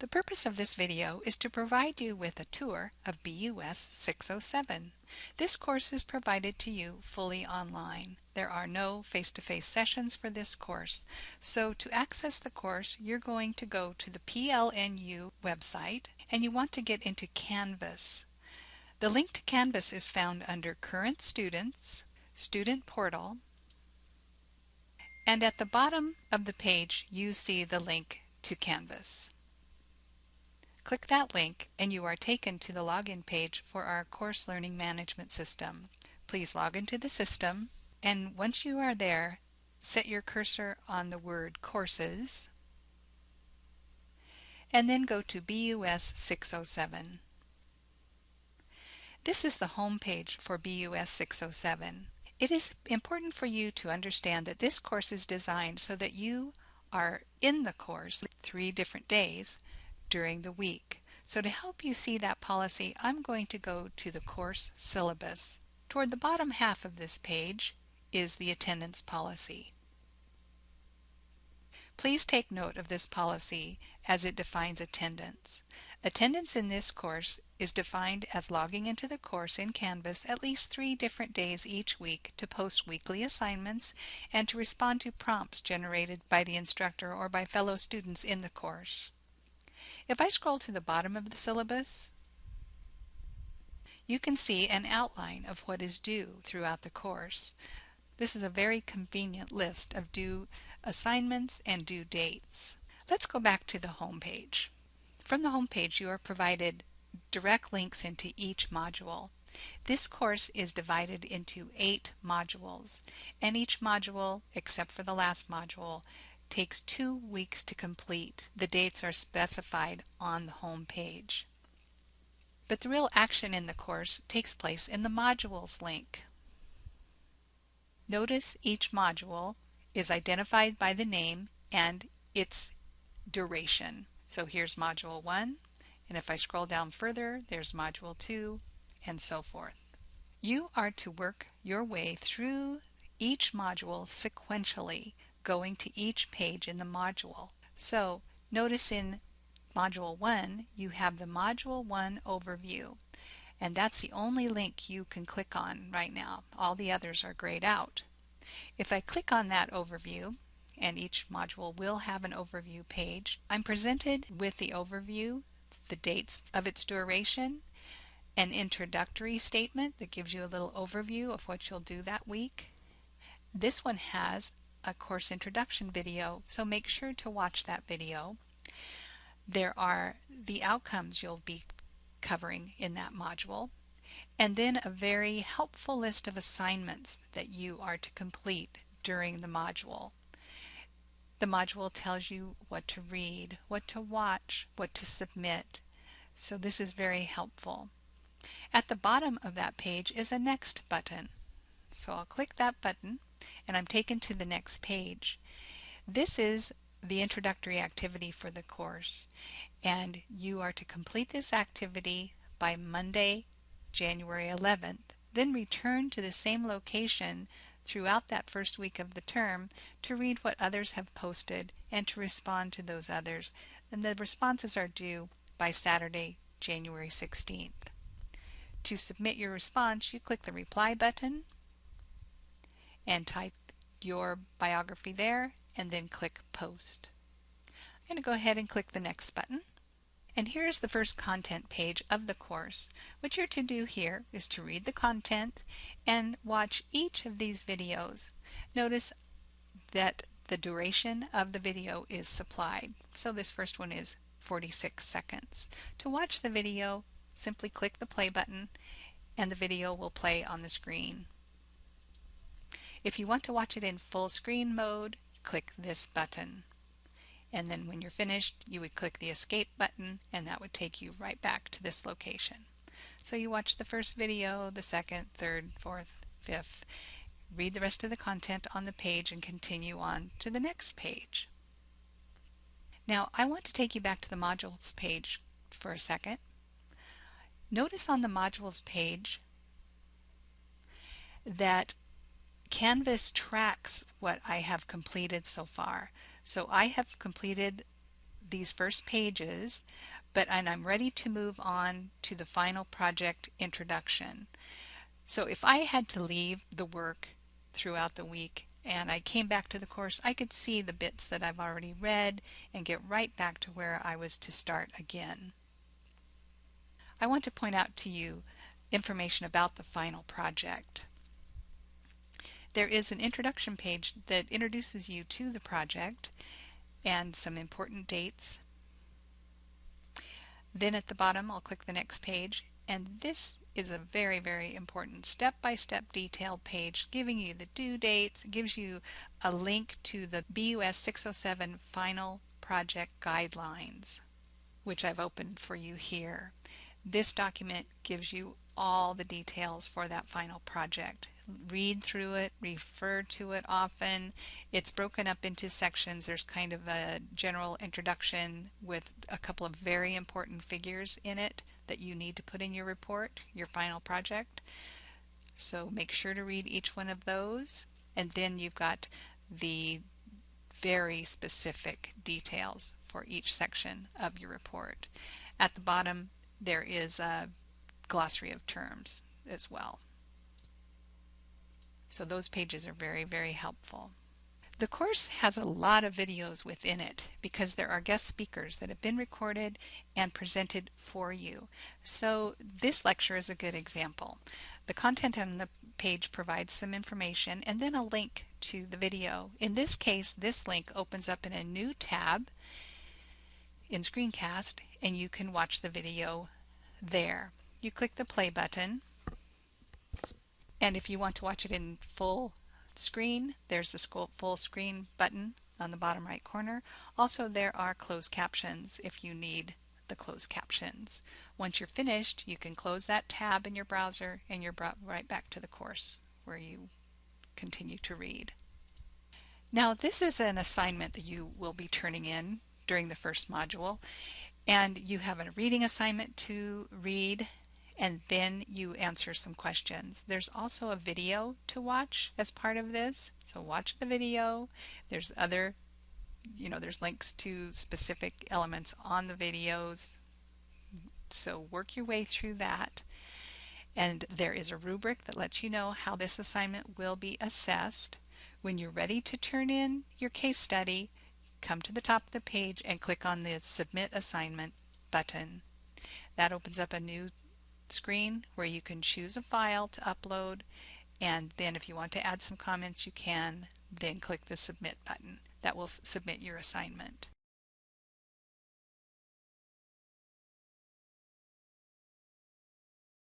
The purpose of this video is to provide you with a tour of BUS 607. This course is provided to you fully online. There are no face-to-face sessions for this course. So to access the course, you're going to go to the PLNU website and you want to get into Canvas. The link to Canvas is found under Current Students, Student Portal, and at the bottom of the page you see the link to Canvas. Click that link and you are taken to the login page for our course learning management system. Please log into the system, and once you are there, set your cursor on the word Courses and then go to BUS 607. This is the home page for BUS 607. It is important for you to understand that this course is designed so that you are in the course 3 different days during the week. So to help you see that policy, I'm going to go to the course syllabus. Toward the bottom half of this page is the attendance policy. Please take note of this policy as it defines attendance. Attendance in this course is defined as logging into the course in Canvas at least 3 different days each week to post weekly assignments and to respond to prompts generated by the instructor or by fellow students in the course. If I scroll to the bottom of the syllabus, you can see an outline of what is due throughout the course. This is a very convenient list of due assignments and due dates. Let's go back to the home page. From the home page, you are provided direct links into each module. This course is divided into 8 modules, and each module, except for the last module, takes 2 weeks to complete. The dates are specified on the home page. But the real action in the course takes place in the modules link. Notice each module is identified by the name and its duration. So here's module 1, and if I scroll down further, there's module 2, and so forth. You are to work your way through each module sequentially, going to each page in the module. So notice in module 1 you have the module 1 overview, and that's the only link you can click on right now. All the others are grayed out. If I click on that overview, and each module will have an overview page, I'm presented with the overview, the dates of its duration, an introductory statement that gives you a little overview of what you'll do that week. This one has a course introduction video, so make sure to watch that video. There are the outcomes you'll be covering in that module, and then a very helpful list of assignments that you are to complete during the module. The module tells you what to read, what to watch, what to submit, so this is very helpful. At the bottom of that page is a Next button, so I'll click that button and I'm taken to the next page. This is the introductory activity for the course, and you are to complete this activity by Monday, January 11th, then return to the same location throughout that first week of the term to read what others have posted and to respond to those others, and the responses are due by Saturday, January 16th. To submit your response, you click the reply button and type your biography there, and then click post. I'm going to go ahead and click the next button. And here's the first content page of the course. What you're to do here is to read the content and watch each of these videos. Notice that the duration of the video is supplied. So this first one is 46 seconds. To watch the video, simply click the play button and the video will play on the screen. If you want to watch it in full screen mode, click this button. And then when you're finished, you would click the escape button and that would take you right back to this location. So you watch the first video, the second, third, fourth, fifth, read the rest of the content on the page and continue on to the next page. Now I want to take you back to the modules page for a second. Notice on the modules page that Canvas tracks what I have completed so far. So I have completed these first pages, and I'm ready to move on to the final project introduction. So if I had to leave the work throughout the week and I came back to the course, I could see the bits that I've already read and get right back to where I was to start again. I want to point out to you information about the final project. There is an introduction page that introduces you to the project and some important dates. Then at the bottom I'll click the next page, and this is a very, very important step-by-step detailed page giving you the due dates. It gives you a link to the BUS 607 Final Project Guidelines, which I've opened for you here. This document gives you all the details for that final project. Read through it, refer to it often. It's broken up into sections. There's kind of a general introduction with a couple of very important figures in it that you need to put in your report, your final project. So make sure to read each one of those. And then you've got the very specific details for each section of your report. At the bottom there is a glossary of terms as well. So those pages are very, very helpful. The course has a lot of videos within it because there are guest speakers that have been recorded and presented for you. So this lecture is a good example. The content on the page provides some information and then a link to the video. In this case, this link opens up in a new tab in Screencast and you can watch the video there. You click the play button, and if you want to watch it in full screen, there's the full screen button on the bottom right corner. Also, there are closed captions if you need the closed captions. Once you're finished, you can close that tab in your browser and you're brought right back to the course where you continue to read. Now, this is an assignment that you will be turning in during the first module, and you have a reading assignment to read, and then you answer some questions. There's also a video to watch as part of this, so watch the video. There's other, there's links to specific elements on the videos, so work your way through that. And there is a rubric that lets you know how this assignment will be assessed. When you're ready to turn in your case study, come to the top of the page and click on the Submit Assignment button. That opens up a new screen where you can choose a file to upload, and then if you want to add some comments you can, then click the Submit button. That will submit your assignment.